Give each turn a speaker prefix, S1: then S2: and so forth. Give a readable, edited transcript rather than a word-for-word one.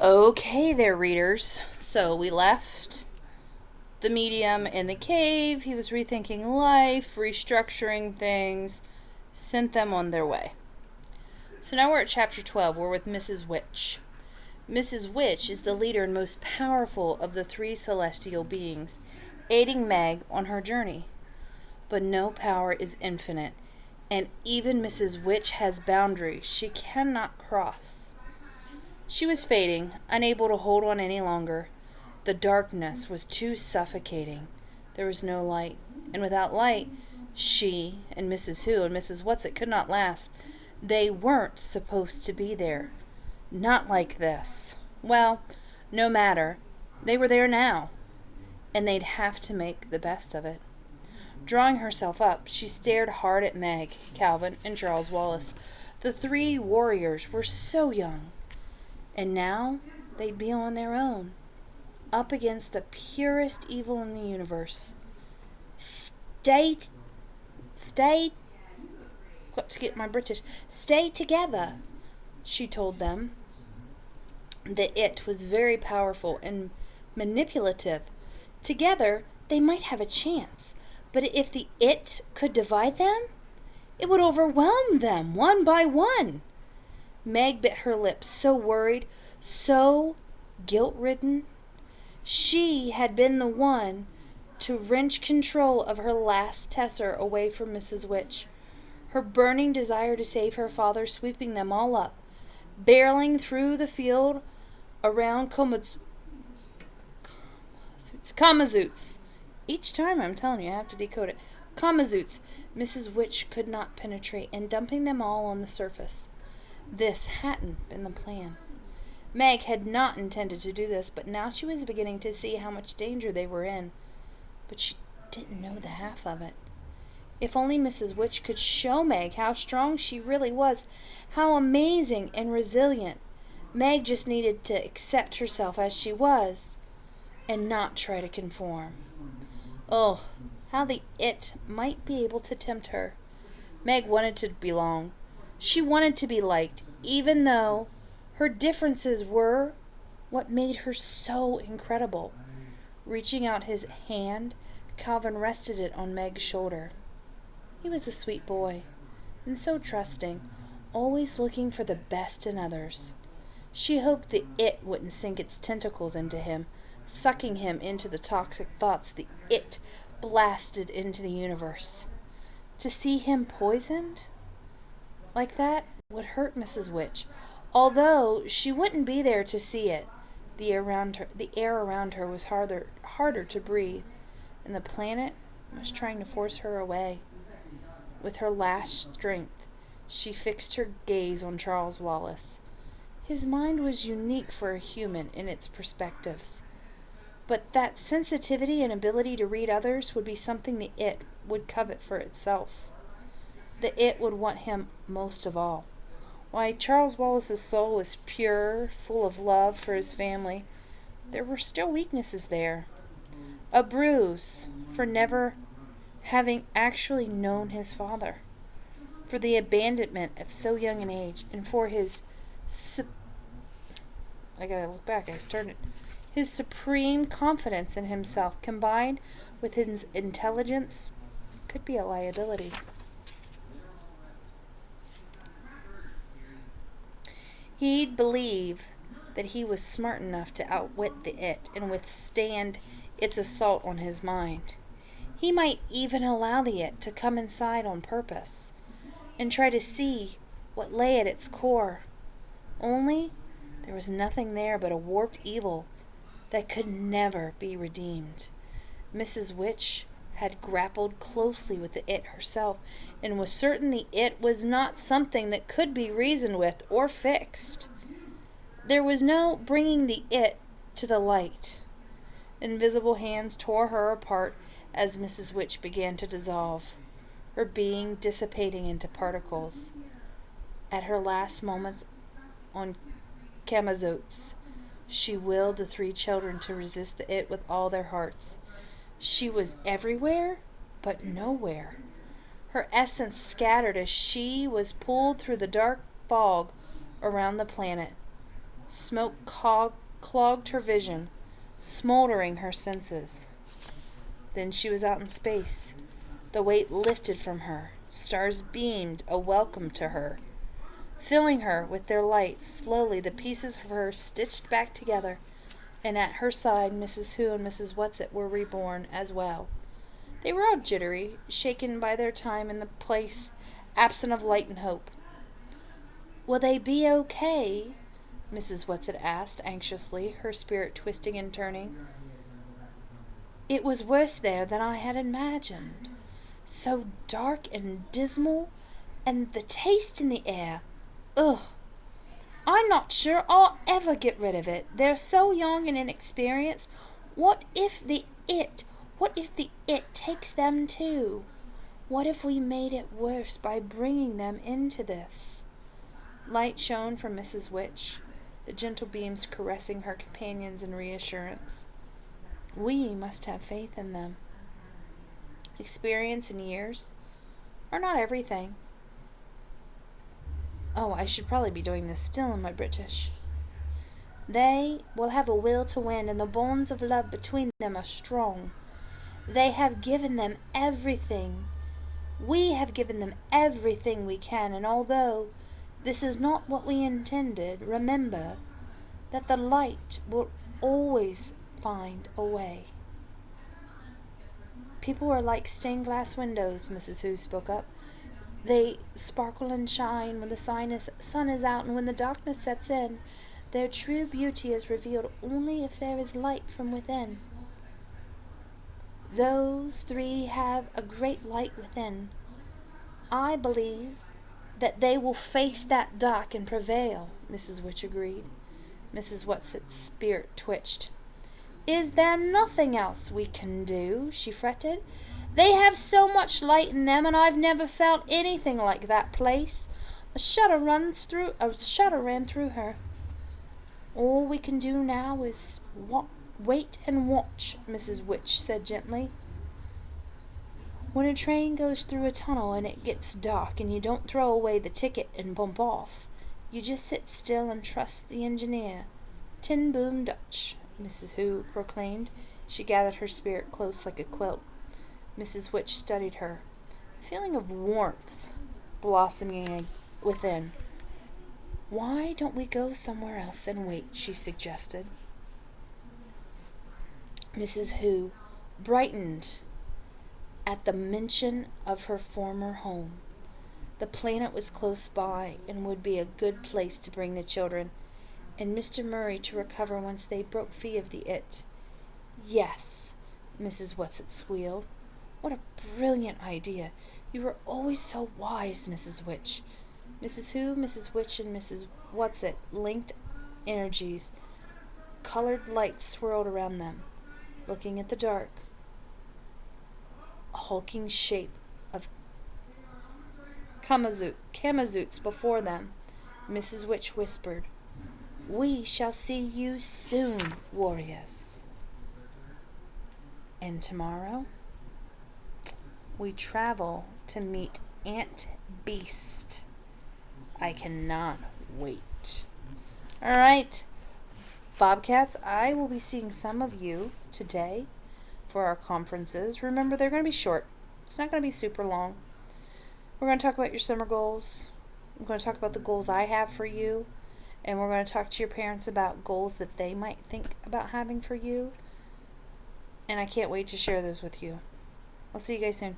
S1: Okay, there, readers. So we left the medium in the cave. He was rethinking life, restructuring things, sent them on their way. So now we're at chapter 12. We're with Mrs. Witch. Mrs. Witch is the leader and most powerful of the three celestial beings, aiding Meg on her journey. But no power is infinite, and even Mrs. Witch has boundaries she cannot cross. She was fading, unable to hold on any longer. The darkness was too suffocating. There was no light, and without light, she and Mrs. Who and Mrs. Whatsit could not last. They weren't supposed to be there. Not like this. Well, no matter. They were there now, and they'd have to make the best of it. Drawing herself up, she stared hard at Meg, Calvin, and Charles Wallace. The three warriors were so young. And now they'd be on their own, up against the purest evil in the universe. Stay, got to get my British. Stay together, she told them. The it was very powerful and manipulative. Together, they might have a chance. But if the it could divide them, it would overwhelm them one by one. Meg bit her lips, so worried, so guilt-ridden. She had been the one to wrench control of her last Tesser away from Mrs. Witch. Her burning desire to save her father sweeping them all up, barreling through the field around Kamazoots. Each time I'm telling you, I have to decode it. Kamazoots. Mrs. Witch could not penetrate, and dumping them all on the surface. This hadn't been the plan. Meg had not intended to do this, but now she was beginning to see how much danger they were in. But she didn't know the half of it. If only Mrs. Witch could show Meg how strong she really was, how amazing and resilient. Meg just needed to accept herself as she was, and not try to conform. Oh, how the it might be able to tempt her. Meg wanted to belong. She wanted to be liked, even though her differences were what made her so incredible. Reaching out his hand, Calvin rested it on Meg's shoulder. He was a sweet boy, and so trusting, always looking for the best in others. She hoped the it wouldn't sink its tentacles into him, sucking him into the toxic thoughts the it blasted into the universe. To see him poisoned like that would hurt Mrs. Witch, although she wouldn't be there to see it. The air around her was harder to breathe, and the planet was trying to force her away. With her last strength, she fixed her gaze on Charles Wallace. His mind was unique for a human in its perspectives, but that sensitivity and ability to read others would be something the it would covet for itself. The it would want him most of all. Why, Charles Wallace's soul was pure, full of love for his family. There were still weaknesses there. A bruise for never having actually known his father, for the abandonment at so young an age, and for his his supreme confidence in himself, combined with his intelligence, could be a liability. He'd believe that he was smart enough to outwit the it and withstand its assault on his mind. He might even allow the it to come inside on purpose and try to see what lay at its core. Only there was nothing there but a warped evil that could never be redeemed. Mrs. Witch had grappled closely with the it herself, and was certain the it was not something that could be reasoned with or fixed. There was no bringing the it to the light. Invisible hands tore her apart as Mrs. Witch began to dissolve, her being dissipating into particles. At her last moments on Kamazoots, she willed the three children to resist the it with all their hearts. She was everywhere, but nowhere. Her essence scattered as she was pulled through the dark fog around the planet. Smoke clogged her vision, smoldering her senses. Then she was out in space. The weight lifted from her. Stars beamed a welcome to her, filling her with their light. Slowly the pieces of her stitched back together, and at her side Mrs. Who and Mrs. Whatsit were reborn as well. They were all jittery, shaken by their time in the place, absent of light and hope. "Will they be okay?" Mrs. Whatsit asked anxiously, her spirit twisting and turning. "It was worse there than I had imagined. So dark and dismal, and the taste in the air. Ugh! I'm not sure I'll ever get rid of it. They're so young and inexperienced. What if the it takes them too? What if we made it worse by bringing them into this?" Light shone from Mrs. Witch, the gentle beams caressing her companions in reassurance. We must have faith in them. Experience and years are not everything. Oh, I should probably be doing this still in my British. They will have a will to win, and the bonds of love between them are strong. They have given them everything. We have given them everything we can, and although this is not what we intended, remember that the light will always find a way. People are like stained glass windows, Mrs. Who spoke up. They sparkle and shine when the sun is out, and when the darkness sets in, their true beauty is revealed only if there is light from within. Those three have a great light within. I believe that they will face that dark and prevail, Mrs. Witch agreed. Mrs. Whatsit's spirit twitched. "Is there nothing else we can do?" she fretted. "They have so much light in them, and I've never felt anything like that place." A shudder ran through her. "All we can do now is wait and watch," Mrs. Witch said gently. "When a train goes through a tunnel and it gets dark, and you don't throw away the ticket and bump off, you just sit still and trust the engineer. Tin Boom Dutch," Mrs. Who proclaimed. She gathered her spirit close like a quilt. Mrs. Witch studied her, a feeling of warmth blossoming within. "Why don't we go somewhere else and wait?" she suggested. Mrs. Who brightened at the mention of her former home. The planet was close by and would be a good place to bring the children and Mr. Murray to recover once they broke free of the it. "Yes," Mrs. Whatsit squealed. "What a brilliant idea. You were always so wise, Mrs. Witch." Mrs. Who, Mrs. Witch, and Mrs. Whatsit linked energies. Colored lights swirled around them, looking at the dark. A hulking shape of Camazoots before them. Mrs. Witch whispered, "We shall see you soon, warriors." And tomorrow, we travel to meet Aunt Beast. I cannot wait. All right, Bobcats, I will be seeing some of you today for our conferences. Remember, they're going to be short. It's not going to be super long. We're going to talk about your summer goals. I'm going to talk about the goals I have for you. And we're going to talk to your parents about goals that they might think about having for you. And I can't wait to share those with you. I'll see you guys soon.